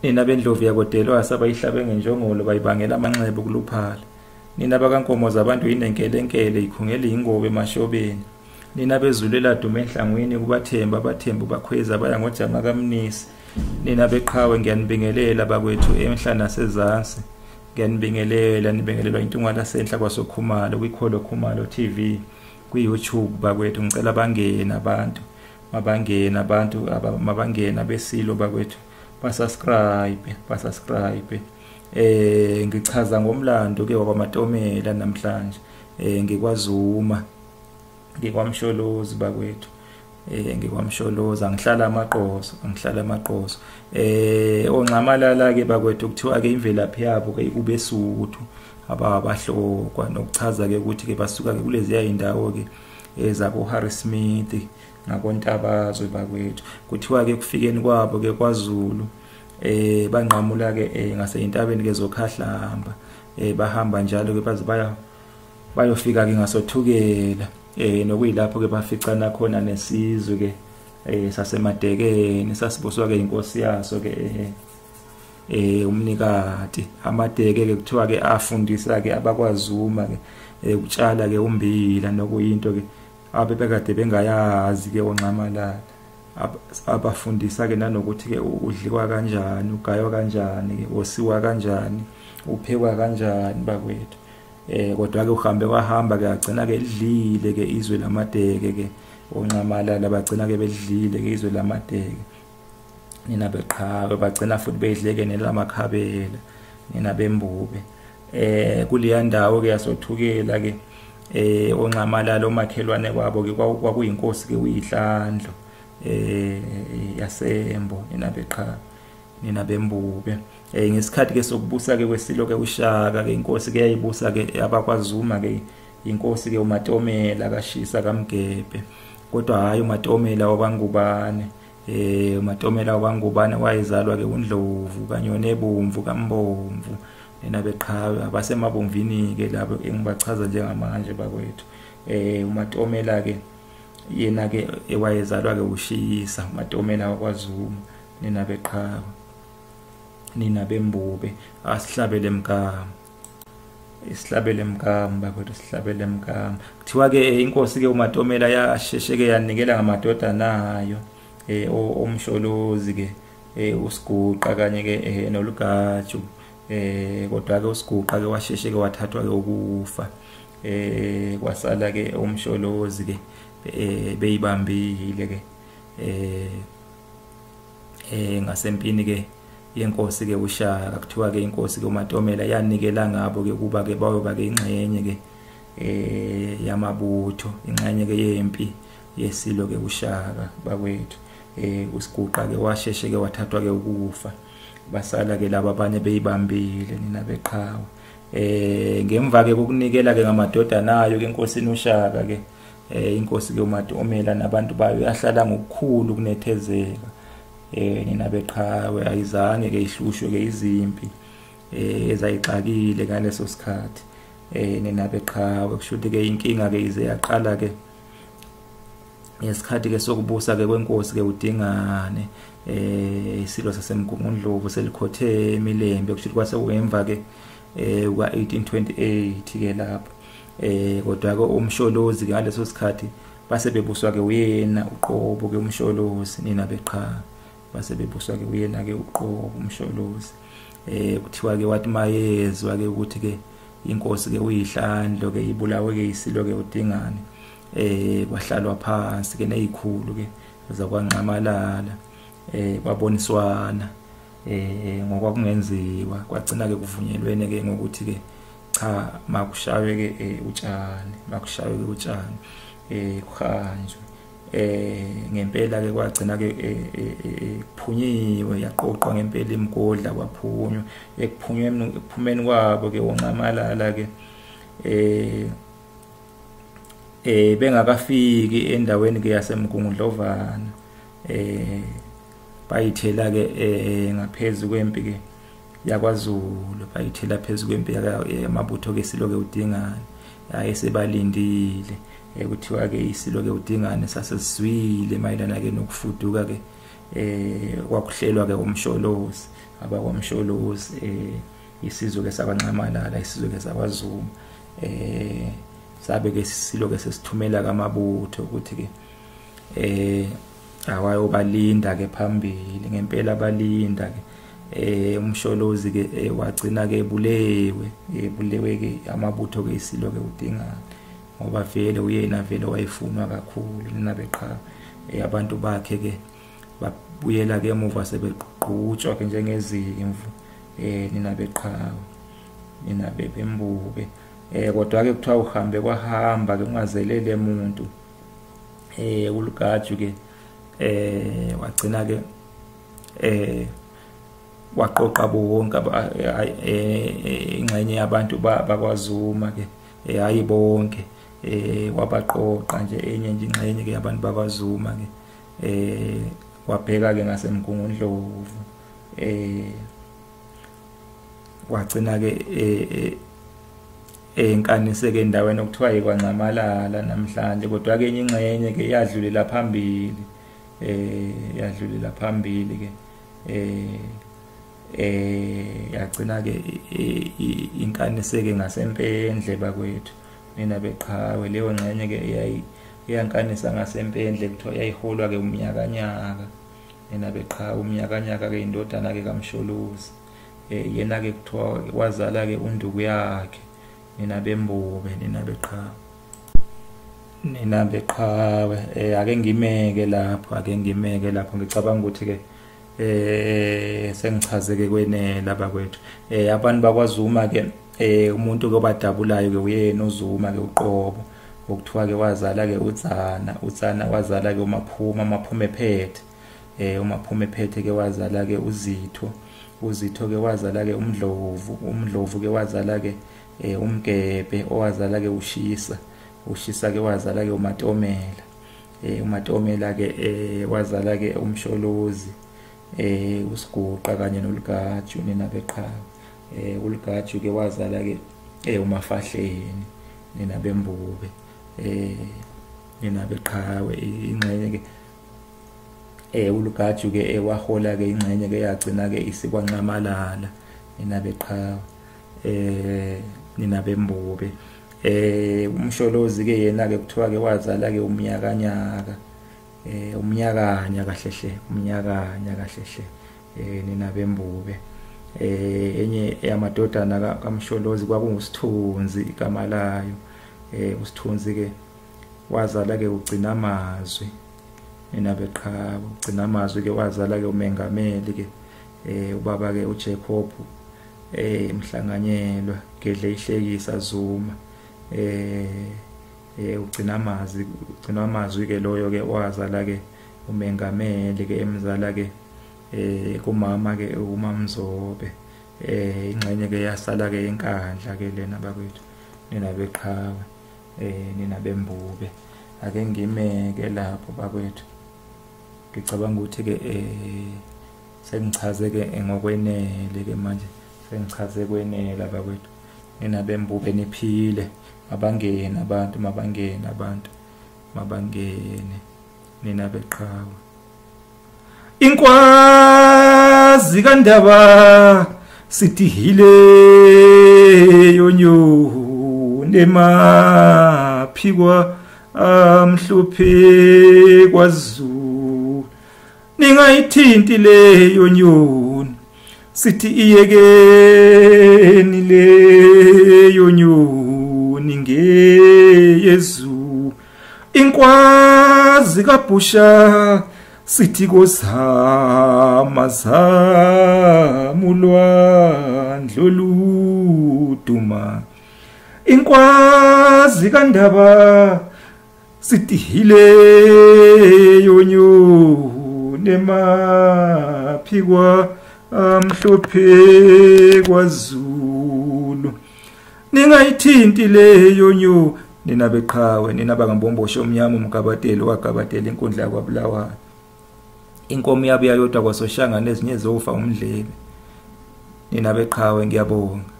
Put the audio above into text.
nina bendlovu yakodelwa sabayihlabe ngenjongolo bayibangela amanxeba kuluphala nina bakankomo zabantu inenkelekele ikhungela ingobe emashobeni nina bezulela dume enhlangwini kubathemba abathembu bakhweza baya ngojama kamnisi nina beqhawe ngiyanibingelela bakwethu emhla nasezansi ngiyanibingelela nibingelelwa iNtungwa lasenhla kwaSokhumalo kwaSokhumalo TV ku-YouTube bakwethu ngicela bangena abantu mabangena besilo bakwethu basubscribe ngichaza ngomlando ke wakwaMatomela namhlanje ngikwaZuma ngikwamsholozi bakwethu ngikwamsholozi angihlala amaqoso oncamalala ke bakwethu kuthiwa ke imvelaphi yabo ke ubesuthu abahlokwa nokuchaza ke ukuthi ke basuka ke kulezi indawo ke ezako Harry Smith ngakontabazwe bakwethu kuthiwa ke kufikeni kwabo ke kwaZulu banqamula ke ngaseyintabeni ke zokhahlamba bahamba njalo ke baze bayofika ke ngasothukela nokuyilapho ke baficana khona nesizwe ke sasemadekeni sasibuswa ke inkosi yaso ke umnikati amadeke ke kuthiwa ke afundisa ke abakwaZuma ke ukutshala ke umbila nokuyinto ke abebekade bengayazi ke oncamalala abafundisa ke nanokuthi ke udliwa kanjani ugaywa kanjani ke osiwa kanjani uphekwa kanjani bakwethu kodwa ke uhambe kwahamba ke agcina ke lidlile ke izwe lamadeke ke oncamalala bagcina ke bedlile ke izwe lamadeke nina beqhawe bagcina futhi bedleke nelamakhabela nina bembube kuleya ndawo ke yasothukela ke oncamalala omakhelwane kwabo ke kwakuyinkosi ke uyiHlandlo yasembo nina beqhawe nina bembube ngesikhathi ke sokubusa ke kwesilo ke uShaka ke inkosi ke yayibusa ke abakwaZuma ke inkosi ke uMatomela kashisa kaMgebe kodwa hayi uMatomela wabangubane uMatomela wabangubane wayezalwa ke uNdlovu kanyone ebomvu kaMbomvu nina beqhawe abasemabomvini ke labo engibachaza njengamanje bakwethu uMatomela ke yena ke wayezalwa ke uShisa uMatomela wakwaZuma nina beqhawe nina bembube asihlabele emkama isihlabele emkama bakwethu sihlabele emkama kuthiwa ke inkosi ke uMatomela yasheshe ke yanikela ngamadoda nayo omsholozi ke uSiguqa kanye ke nolugaju kodwa ke uSiguqa ke washeshe ke wathathwa ke ukufa kwasala ke omsholozi ke beyibambile ke ngasempini ke yenkosi ke uShaka kuthiwa ke inkosi ke uMatomela yanikela ngabo ke kuba ke bayoba ke ingxenye ke yamabutho ingxenye ke yempi yesilo ke uShaka bakwethu uSiguqa ke washeshe ke wathathwa ke ukufa basala ke laba abanye beyibambile nina beqhawe ngemva ke kokunikela ke ngamadoda nayo ke inkosini uShaka ke inkosi ke uMatomela nabantu bayo yahlala ngokukhulu kunethezeka nina beqhawe ayizange ke ihlushwe ke izimpi ezayixakile ngaleso sikhathi nina beqhawe kushuthi ke inkinga ke ize yaqala ke ngesikhathi ke sokubusa ke kwenkosi ke uDingane isilo sasemgungundlovu selikhothe emilembe kushuthi kwase uemva ke kwa 1828 ke lapho kodwa ke umsholozi ke ngaleso sikhathi base bebuswa ke uyena uqobo ke umsholozi nina beqhawe base bebuswa ke uyena ke uqobo umsholozi kuthiwa ke wathi mayezwa ke ukuthi ke inkosi ke uyiHlandlo ke ibulawe ke isilo ke uDingane kwahlalwa phansi ke nezikhulu ke zakwanqamalala kwaboniswana ngokwakungenziwa kwagcina ke kuvunyelwene ke ngokuthi ke cha makushaywe ke utshani kuhanjwe ngempela ke kwagcina ke kuphunyiwe yaqoqwa ngempela imgodla kwaphunywa ekuphumeni kwabo ke oncamalala ke bengakafiki endaweni ke yasemgungundlovana bayithela ke ngaphezulu kwempi ke yakwaZulu bayithela phezulu kwempi yamabutho ke silo ke uDingane ayesebalindile kuthiwa ke isilo ke uDingane sasesizwile mayelana ke nokufuduka ke kwakuhlelwa ke umsholozi abakwamsholozi isizwe ke sakwaNcamalala isizwe ke sakwaZuma sabe ke siloke sesithumela kamabutho ukuthi ke awayobalinda ke phambili ngempela balinda ke umsholozi ke wagcina ke bulewe ke amabutho ke isilo ke udingana ngoba vele uyena vele wayifunwa kakhulu ninabeqha abantu bakhe ke babuyela ke emuva sebeqhutshwa ke njengezimvu ninabeqhawe ninabebembuke kodwa ke kuthiwa uhambe kwahamba ke ungazelele umuntu uLugaju ke wagcina ke waqoqa bonke ingxenye yabantu bakwaZuma ke hayi bonke wabaqoqa nje enye nje ingxenye ke yabantu bakwaZuma ke wabheka ke ngasemgungundlovu wagcina ke enkanise ke endaweni okuthiwa yikwaNcamalala namhlanje kodwa ke enye ingxenye ke yadlulela phambili yadlulela phambili ke yagcina ke inkanise ke ngasempendle bakwethu mina beqhawe leyo ngxenye ke iyankanisa ngasempendle kuthiwa yayiholwa ke umnyakanyaka mina beqhawe umnyakanyaka ke indodana ke kaMsholozi yena ke kuthiwa wazala ke unduku yakhe nina bembube nina beqhawe ake ngimeke lapho ngicabanga ukuthi ke sengichazeke kwenela bakwethu abantu bakwaZuma ke umuntu ke obadabulayo ke uyena uZuma ke uqobo okuthiwa ke wazala ke uTsana wazala ke uMaphuma ephethe uMaphuma ephethe ke wazala ke uZitho ke wazala ke uMdlovu ke wazala ke uMgebe owazala ke ushisa ke wazala ke uMatomela ke wazala ke uMsholozi uSiguqa kanye noLugaju nina beqhawe uLugaju ke wazala ke uMafahleni nina bembube nina beqhawe ingxenye ke uLugaju ke wahola ke ingxenye ke yagcina ke isikwaNcamalala nina beqhawe nina bembube uMsholozi ke yena ke kuthiwa ke wazala ke umnyakanyaka umnyakanya kahlehle nina bembube enye yamadodana kaMsholozi kwakunguSithunzi igama layo uSithunzi ke wazala ke ugcina amazwi nina beqhawe ugcina amazwi ke wazala ke uMengameli ke ubaba ke uJacob Mhlanganyelwa Gedle Ihlekisa Zuma ugcina amazwi ke loyo ke wazala ke uMengameli ke emzala ke kumama ke uMamzobe ingxenye ke yasala ke enkandla ke lena bakwethu nina beqhawe nina bembube ake ngimeke lapho bakwethu ngicabanga ukuthi ke sengichaze ke ngokwenele ke manje sengichaze kwenela bakwethu nina bembube niphile mabangene abantu mabangene nina beqhawe inkwazi kaNdaba sitihile yonyo nemaphikwa amhluphe kwaZulu ningayithinti leyo nyoni sithi iyekeni leyo nyoni ngeyezu inkwazi kaBhusha sithi kozama ulwandle oluduma inkwazi kaNdaba sitihile yonyo nemaphikwa amhlophe kwaZulu ningayithinti leyo nyo nina beqhawe nina bangambombosho omnyama umgabateli wagabatela inkundla kwaBulawayo inkomo yabuya yodwa kwaSoshanga nezinye zofa umdlebe nina beqhawe ngiyabonga.